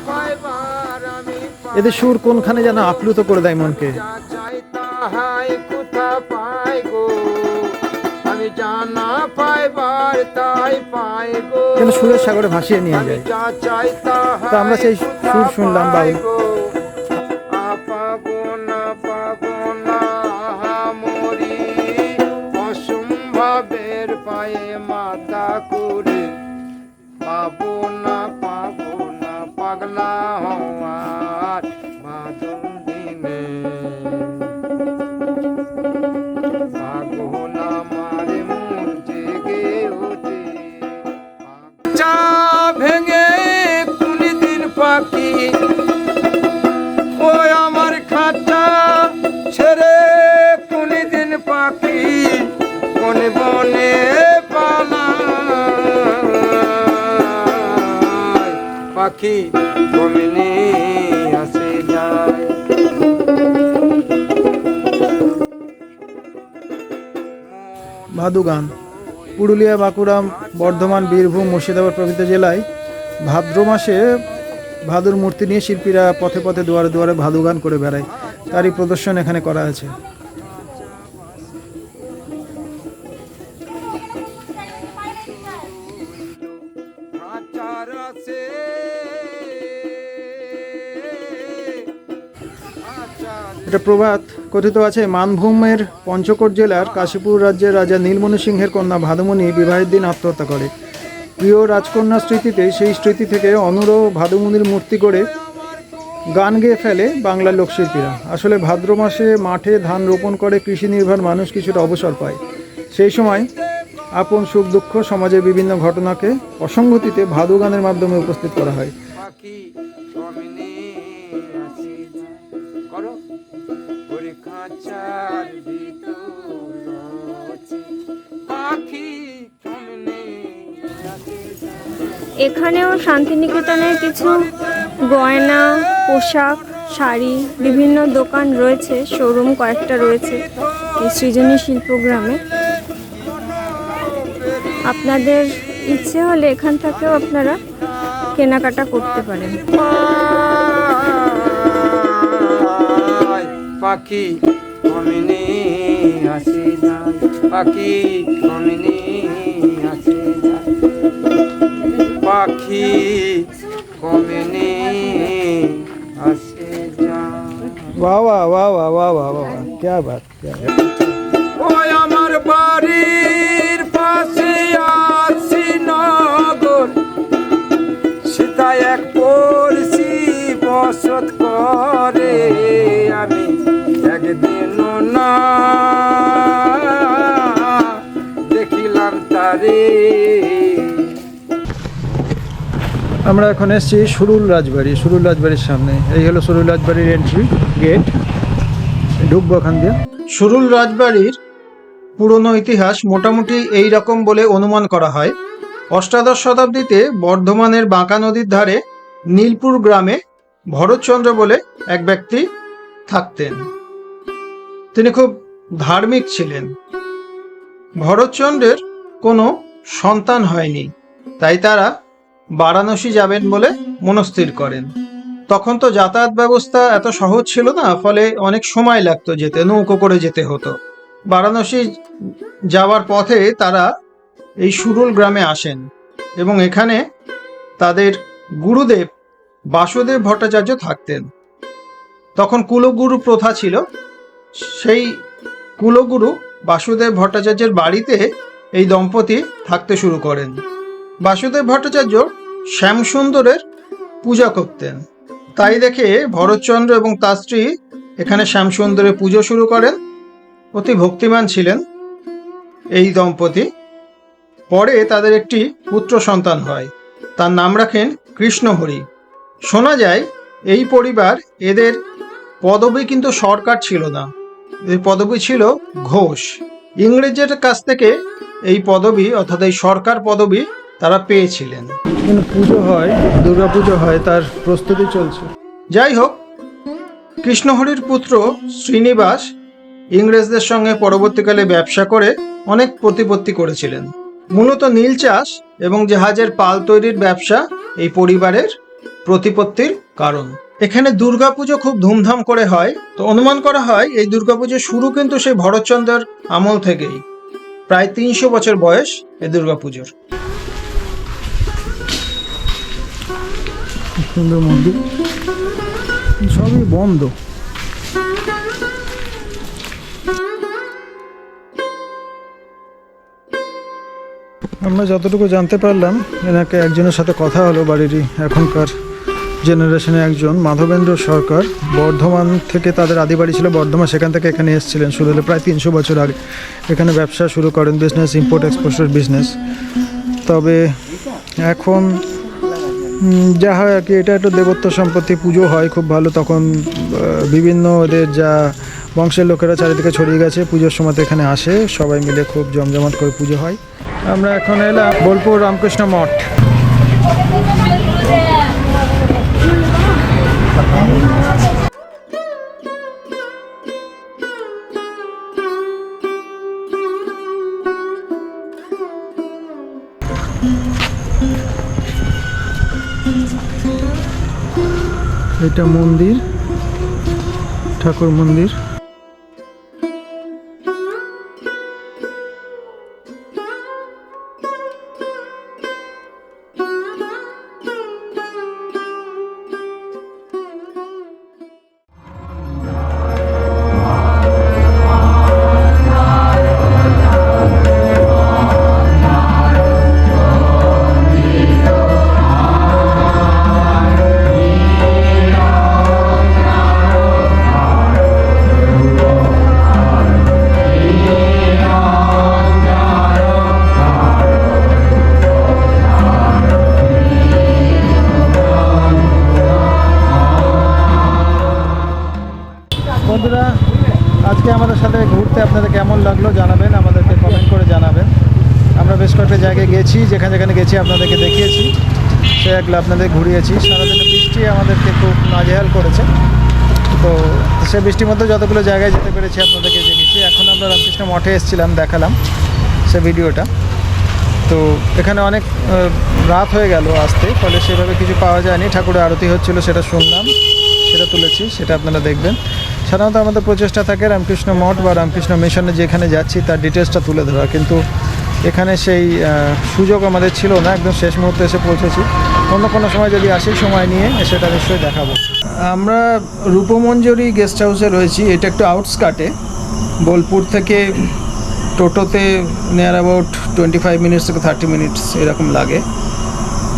পাইবার আমি এদের সুর কোনখানে যেন আপ্লুত করে দেয় মনকে। যা চাই তাহাই কোথা পাই গো আমি জানা পাইবার তাই পাই গো যেন সুরের সাগরে ভাসিয়ে নিয়ে যায়। যা চাই তাহাই তো আমরা সেই সুর শুনলাম, বাউল। পাবো না মরি অসম্ভবের পায়ে মাথা করে পাবো না পাগলা হওয়ার বাদল দিনে পাগল আমার মন জেগে ওঠে চা ভেঙে কোন দিন পাখি ওই আমার খাঁচা ছেড়ে কোন দিন পাখি কোন বনে পালায় পাখি কমনে আসে যায় ভাদু গান পুরুলিয়া, বাঁকুড়া, বর্ধমান, বীরভূম, মুর্শিদাবাদ প্রভৃতি জেলায় ভাদ্র মাসে ভাদুর মূর্তি নিয়ে শিল্পীরা পথে পথে দুয়ারে দুয়ারে ভাদু গান করে বেড়ায়। তারই প্রদর্শন এখানে করা আছে। খাঁচার আছে এটা প্রবাদ কথিত আছে, মানভূমের পঞ্চকোট জেলার কাশীপুর রাজ্যের রাজা নীলমণি সিংহের কন্যা ভাদুমণি বিবাহের দিন আত্মহত্যা করে। প্রিয় রাজকন্যার স্মৃতিতে সেই স্মৃতি থেকে অনুরূপ ভাদুমণির মূর্তি করে গান গেয়ে ফেলে বাংলার লোকশিল্পীরা। আসলে ভাদ্র মাসে মাঠে ধান রোপণ করে কৃষি নির্ভর মানুষ কিছুটা অবসর পায়। সেই সময় আপন সুখ দুঃখ, সমাজের বিভিন্ন ঘটনাকে অসঙ্গতিতে ভাদু গানের মাধ্যমে উপস্থিত করা হয়। পাখি কমনে আসে করো ওরে খাঁচার ভিতর আছে পাখি কমনে আসে এখানেও শান্তিনিকেতনের কিছু গয়না, পোশাক, শাড়ি, বিভিন্ন দোকান রয়েছে, শোরুম কয়েকটা রয়েছে এই সৃজনশীল প্রোগ্রামে। আপনাদের ইচ্ছে হলে এখান থেকেও আপনারা কেনাকাটা করতে পারেন। পাখি কমনে আসে যায় পাখি কমনে আসে যায় পাখি কমনে আসে যায় वाह वाह वाह वाह वाह वाह वाह, क्या बात, क्या बात। ওই আমার বাড়ির পাশে আছি নগর সীতা এক পড়শি বসত করে আমি একদিন না দেখিলাম তারে আমরা এখন এসেছি সুরুল রাজবাড়ির সামনে। এই হলো সুরুল রাজবাড়ির এন্ট্রি গেট, ঢুকবো এখান দিয়ে। সুরুল রাজবাড়ির পুরনো ইতিহাস মোটামুটি এই রকম বলে অনুমান করা হয়। অষ্টাদশ শতাব্দীতে বর্ধমানের বাঁকা নদীর ধারে নীলপুর গ্রামে ভরতচন্দ্র বলে এক ব্যক্তি থাকতেন। তিনি খুব ধার্মিক ছিলেন। ভরতচন্দ্রের কোনো সন্তান হয়নি, তাই তারা বারাণসী যাবেন বলে মনস্থির করেন। তখন তো যাতায়াত ব্যবস্থা এত সহজ ছিল না, ফলে অনেক সময় লাগতো যেতে, নৌকো করে যেতে হতো। বারাণসী যাওয়ার পথে তারা এই সুরুল গ্রামে আসেন এবং এখানে তাদের গুরুদেব বাসুদেব ভট্টাচার্য থাকতেন। তখন কুলগুরু প্রথা ছিল, সেই কুলগুরু বাসুদেব ভট্টাচার্যের বাড়িতে এই দম্পতি থাকতে শুরু করেন। বাসুদেব ভট্টাচার্য শ্যামসুন্দরের পূজা করতেন, তাই দেখে ভরতচন্দ্র এবং তার স্ত্রী এখানে শ্যামসুন্দরের পুজো শুরু করেন। অতি ভক্তিমান ছিলেন এই দম্পতি। পরে তাদের একটি পুত্র সন্তান হয়, তার নাম রাখেন কৃষ্ণহরি। শোনা যায় এই পরিবার, এদের পদবি কিন্তু সরকার ছিল না, এর পদবি ছিল ঘোষ। ইংরেজের কাছ থেকে এই পদবি অর্থাৎ এই সরকার পদবি তারা পেয়েছিলেন। পুজো হয়, দুর্গা পুজো হয়, তার প্রস্তুতি চলছে। যাই হোক, কৃষ্ণহরির পুত্র শ্রীনিবাস ইংরেজদের সঙ্গে পরবর্তীকালে ব্যবসা করে অনেক প্রতিপত্তি করেছিলেন। মূলত নীল চাষ এবং জাহাজের পাল তৈরির ব্যবসা এই পরিবারের প্রতিপত্তির কারণ। এখানে দুর্গাপুজো খুব ধুমধাম করে হয়। তো অনুমান করা হয় এই দুর্গাপুজোর শুরু কিন্তু সেই ভরতচন্দ্রের আমল থেকেই। প্রায় 300 বছর বয়স এই দুর্গাপুজোর। সুন্দর মন্দির, সবই বন্ধ। আমরা যতটুকু জানতে পারলাম, এনাকে একজনের সাথে কথা হলো, বাড়িরই এখনকার জেনারেশনে একজন, মাধবেন্দ্র সরকার। বর্ধমান থেকে তাদের আদি বাড়ি ছিল বর্ধমান, সেখান থেকে এখানে এসেছিলেন সুরেলে প্রায় 300 বছর আগে। এখানে ব্যবসা শুরু করেন, বিজনেস, ইম্পোর্ট এক্সপোর্টের বিজনেস। তবে এখন যা হয় আর কি, এটা একটু দেবত্ব সম্পত্তি, পুজো হয় খুব ভালো। তখন বিভিন্ন ওদের যা বংশের লোকেরা চারিদিকে ছড়িয়ে গেছে, পুজোর সময় এখানে আসে, সবাই মিলে খুব জমজমাট করে পুজো হয়। আমরা এখন এলাম বোলপুর রামকৃষ্ণ মঠ। এটা মন্দির, ঠাকুর মন্দির। বন্ধুরা, আজকে আমাদের সাথে ঘুরতে আপনাদের কেমন লাগলো জানাবেন, আমাদেরকে কমেন্ট করে জানাবেন। আমরা বেশ কয়েকটা জায়গায় গেছি, যেখানে যেখানে গেছি আপনাদেরকে দেখিয়েছি, সেগুলো আপনাদের ঘুরিয়েছি। সারাদিনে বৃষ্টি আমাদেরকে খুব নাজেহাল করেছে, তো সে বৃষ্টির মধ্যে যতগুলো জায়গায় যেতে পেরেছি আপনাদেরকে দেখিয়েছি। এখন আমরা রামকৃষ্ণ মঠে এসেছিলাম, দেখালাম সে ভিডিওটা। তো এখানে অনেক রাত হয়ে গেল আসতে, ফলে সেভাবে কিছু পাওয়া যায়নি। ঠাকুরের আরতি হচ্ছিল, সেটা শুনলাম, সেটা তুলেছি, সেটা আপনারা দেখবেন। সাধারণত আমাদের প্রচেষ্টা থাকে রামকৃষ্ণ মঠ বা রামকৃষ্ণ মিশনে যেখানে যাচ্ছি তার ডিটেলসটা তুলে ধরা, কিন্তু এখানে সেই সুযোগ আমাদের ছিল না। একদম শেষ মুহূর্তে এসে পৌঁছেছি। অন্য কোনো সময় যদি আসি, সময় নিয়ে সেটা নিশ্চয়ই দেখাবো। আমরা রূপমঞ্জরি গেস্ট হাউসে রয়েছি। এটা একটু আউটস্কার্টে, বোলপুর থেকে টোটোতে নিয়ার অ্যাবাউট 25 মিনিটস থেকে 30 মিনিটস এরকম লাগে।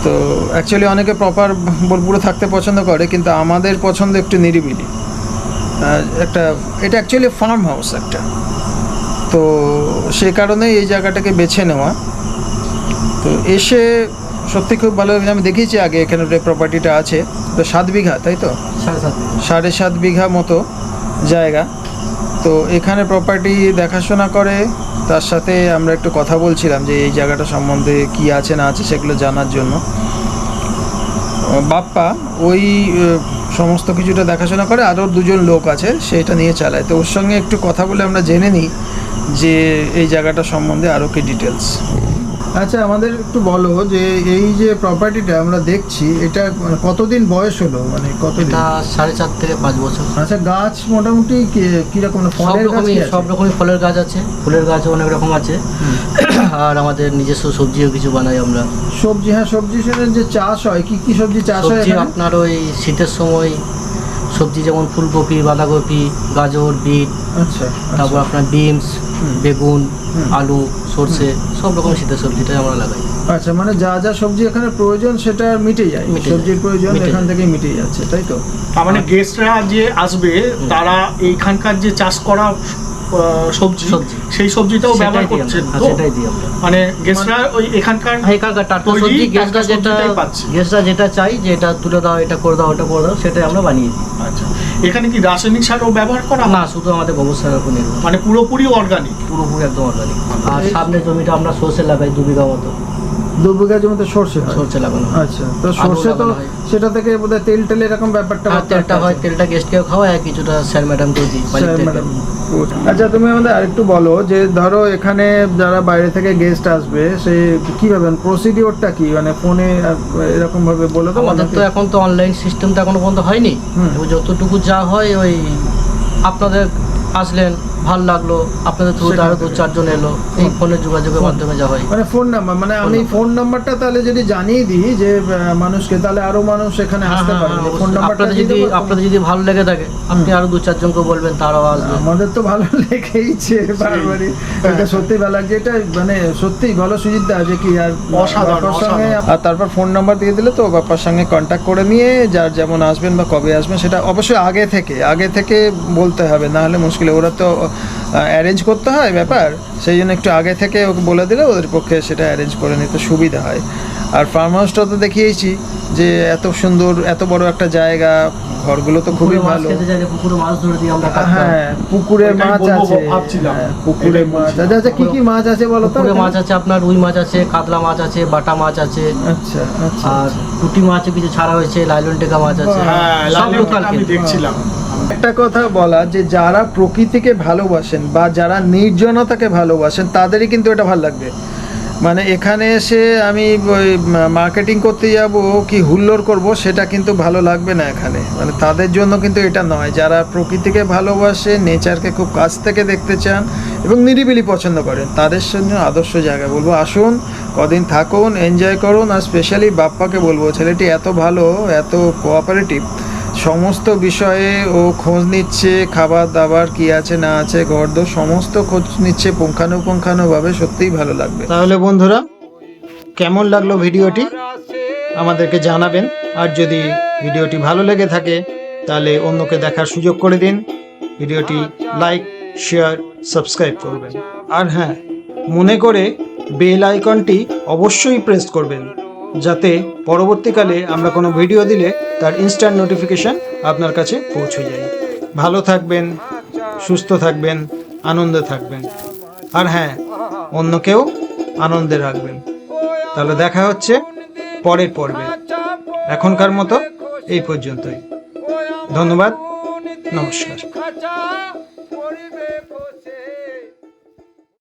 তো অ্যাকচুয়ালি অনেকে প্রপার বোলপুরে থাকতে পছন্দ করে, কিন্তু আমাদের পছন্দ একটু নিরিবিলি একটা। এটা অ্যাকচুয়ালি ফার্ম হাউস একটা, তো সে কারণেই এই জায়গাটাকে বেছে নেওয়া। তো এসে সত্যি খুব ভালো। আমি দেখিয়েছি আগে, এখানে যে প্রপার্টিটা আছে, তো 7 বিঘা, তাই তো 7.5 বিঘা মতো জায়গা। তো এখানে প্রপার্টি দেখাশোনা করে, তার সাথে আমরা একটু কথা বলছিলাম যে এই জায়গাটা সম্বন্ধে কি আছে না আছে সেগুলো জানার জন্য। বাপ্পা ওই সমস্ত কিছুটা দেখাশোনা করে, আরও 2জন লোক আছে সেটা নিয়ে চালায়। তো ওর সঙ্গে একটু কথা বলে আমরা জেনে নিই যে এই জায়গাটা সম্বন্ধে আরও কি ডিটেলস। আচ্ছা, আমাদের একটু বলো যে এই যে প্রপার্টিটা আমরা দেখছি, এটা মানে কতদিন বয়স হলো, মানে কতদিন? এটা 4.5 থেকে 5 বছর। আচ্ছা, গাছ মোটামুটি কিরকম, সব ফলের গাছ রকমই কি আছে? সব রকমই ফলের গাছ আছে, ফুলের গাছ অনেক রকম আছে। আর আমাদের নিজস্ব সবজিও কিছু বানাই আমরা। সবজি, হ্যাঁ, সবজি সেটার যে চাষ হয়, কি কি সবজি চাষ হয় সবজি এখানে? আপনার ওই শীতের সময় সবজি যেমন ফুলকপি, বাঁধাকপি, গাজর, বিট, আচ্ছা, তারপর আচ্ছা, আপনার বিনস, বেগুন, হুম। আলু, সর্ষে, সব রকম শীতের সবজিটাই আমরা লাগাই। আচ্ছা, মানে যা যা সবজি এখানে প্রয়োজন সেটা মিটে যায়, মিটে যায়, সবজির প্রয়োজন মিটে এখান যায়। থেকে মিটে যাচ্ছে, তাই তো? তার মানে গেস্টরা যে আসবে তারা এইখানকার যে চাষ করা সবজি সবজি। সেই সবজিটাও সেটাই ব্যবহার দিই আমরা, করছেন হ্যাঁ, তো? সেটাই দিই আমরা। মানে গেস্টরা ওই এখানকার এখানকার টাটকা তৈরি সবজি টাটকা সবজিটাই পাচ্ছে। গেস্টরা যেটা চাই যে এটা তুলে দাও, এটা করে দাও, ওটা করে দাও, সেটাই আমরা বানিয়ে দিই। আচ্ছা, এখানে কি রাসায়নিক সারও ব্যবহার করা হয়? না, শুধু আমাদের গোবর সারের উপর নির্ভর, মানে পুরোপুরি অর্গানিক? পুরোপুরি একদম অর্গানিক। আর সামনে জমিটা আমরা সর্ষে লাগাই 2 বিঘা মতো, 2 বিঘা জমিতে সর্ষে হয়? সর্ষে লাগানো হয়। আচ্ছা, তো সর্ষে তো লাগানো হয়। সেটা থেকে বোধহয় তেল টেল এরকম ব্যাপারটা আর তেলটা হয়, তেলটা গেস্টকেও খাওয়ায়, আর কিছুটা স্যার ম্যাডামকেও দিই বাড়ির থেকে। ম্যাডাম। আচ্ছা, তুমি আমাদের আরেকটু বলো যে ধরো এখানে যারা বাইরে থেকে গেস্ট আসবে, সে কিভাবে, প্রসিডিওরটা কি, মানে ফোনে এরকম ভাবে বলে তো? আমাদের তো এখন তো অনলাইন সিস্টেমটা এখনো পর্যন্ত হয়নি। হুম। এবার যতটুকু যা হয় ওই আপনাদের আসলেন, ভালো লাগলো, আপনাদের থ্রুতে সেখান আরো থেকে। 2-4 জন এলো, এই ফোনের যোগাযোগের মাধ্যমে যা হয়। মানে ফোন নাম্বার, মানে আমি ফোন নাম্বারটা তাহলে যদি জানিয়ে দিই যে মানুষকে, তাহলে আরো মানুষ এখানে আসতে পারে। ফোন নাম্বারটা আপনাদের যদি ভালো লেগে থাকে, আপনি আরো 2-4 জনকে বলবেন, তারাও আসবে। আমাদের তো ভালো লেগেইছে বারবারই, এটা সত্যি ভালো লাগছে, এটা মানে সত্যি ভালো সুজিতদা যে কি আর অসাধারণ, বাপ্পার সঙ্গে। অসাধারণ। আর তারপর ফোন নাম্বার দিয়ে দিলে তো বাপ্পার সঙ্গে কন্ট্যাক্ট করে নিয়ে যার যেমন আসবেন বা কবে আসবেন সেটা অবশ্যই আগে থেকে বলতে হবে, না হলে মুশকিল। ওরা তো অ্যারেঞ্জ করতে হয় ব্যাপার, সেই জন্য একটু আগে থেকে ওকে বলে দিলে ওদের পক্ষে সেটা অ্যারেঞ্জ করে নিতে সুবিধা হয়। আর ফার্ম হাউসটা তো দেখিয়েছি যে এত সুন্দর, এত বড় একটা জায়গা, ঘরগুলো তো খুবই পুকুরে মাছ ভালো। খেতে চাইলে পুকুরে মাছ ধরে দিই আমরা, টাটকা। হ্যাঁ, পুকুরে ওইটাই মাছ বলবো আছে, ভাবছিলাম। হ্যাঁ, পুকুরে মাছ আছে। আচ্ছা, কি কি মাছ আছে বলো তো? পুকুরে মাছ আছে আপনার রুই মাছ আছে, কাতলা মাছ আছে, বাটা মাছ আছে, আচ্ছা, আচ্ছা, আর পুঁটি মাছও কিছু ছাড়া হয়েছে, লাইলন টেকা মাছ আছে, হ্যাঁ, সব লাইলন লোকাল আমি কিন্তু। দেখছিলাম। একটা কথা বলা যে যারা প্রকৃতিকে ভালোবাসেন বা যারা নির্জনতাকে ভালোবাসেন তাদেরই কিন্তু এটা ভালো লাগবে। মানে এখানে এসে আমি ওই মার্কেটিং করতে যাব কি হুল্লোড় করব সেটা কিন্তু ভালো লাগবে না এখানে, মানে তাদের জন্য কিন্তু এটা নয়। যারা প্রকৃতিকে ভালোবাসে, নেচারকে খুব কাছ থেকে দেখতে চান এবং নিরিবিলি পছন্দ করেন, তাদের জন্য আদর্শ জায়গা বলবো। আসুন, কদিন থাকুন, এনজয় করুন। আর স্পেশালি বাপ্পাকে বলবো, ছেলেটি এত ভালো, এত কোঅপারেটিভ, সমস্ত বিষয়ে ও খোঁজ নিচ্ছে, খাবার দাবার কি আছে না আছে, ঘরদোর সমস্ত খোঁজ নিচ্ছে পুঙ্খানুপুঙ্খানুভাবে, সত্যিই ভালো লাগবে। তাহলে বন্ধুরা, কেমন লাগলো ভিডিওটি আমাদেরকে জানাবেন। আর যদি ভিডিওটি ভালো লেগে থাকে তাহলে অন্যকে দেখার সুযোগ করে দিন। ভিডিওটি লাইক, শেয়ার, সাবস্ক্রাইব করবেন। আর হ্যাঁ, মনে করে বেল আইকনটি অবশ্যই প্রেস করবেন, যাতে পরবর্তীকালে আমরা কোনো ভিডিও দিলে তার ইনস্ট্যান্ট নোটিফিকেশন আপনার কাছে পৌঁছে যায়। ভালো থাকবেন, সুস্থ থাকবেন, আনন্দে থাকবেন। আর হ্যাঁ, অন্যকেও আনন্দে রাখবেন। তাহলে দেখা হচ্ছে পরের পর্বে। এখনকার মতো এই পর্যন্তই। ধন্যবাদ, নমস্কার।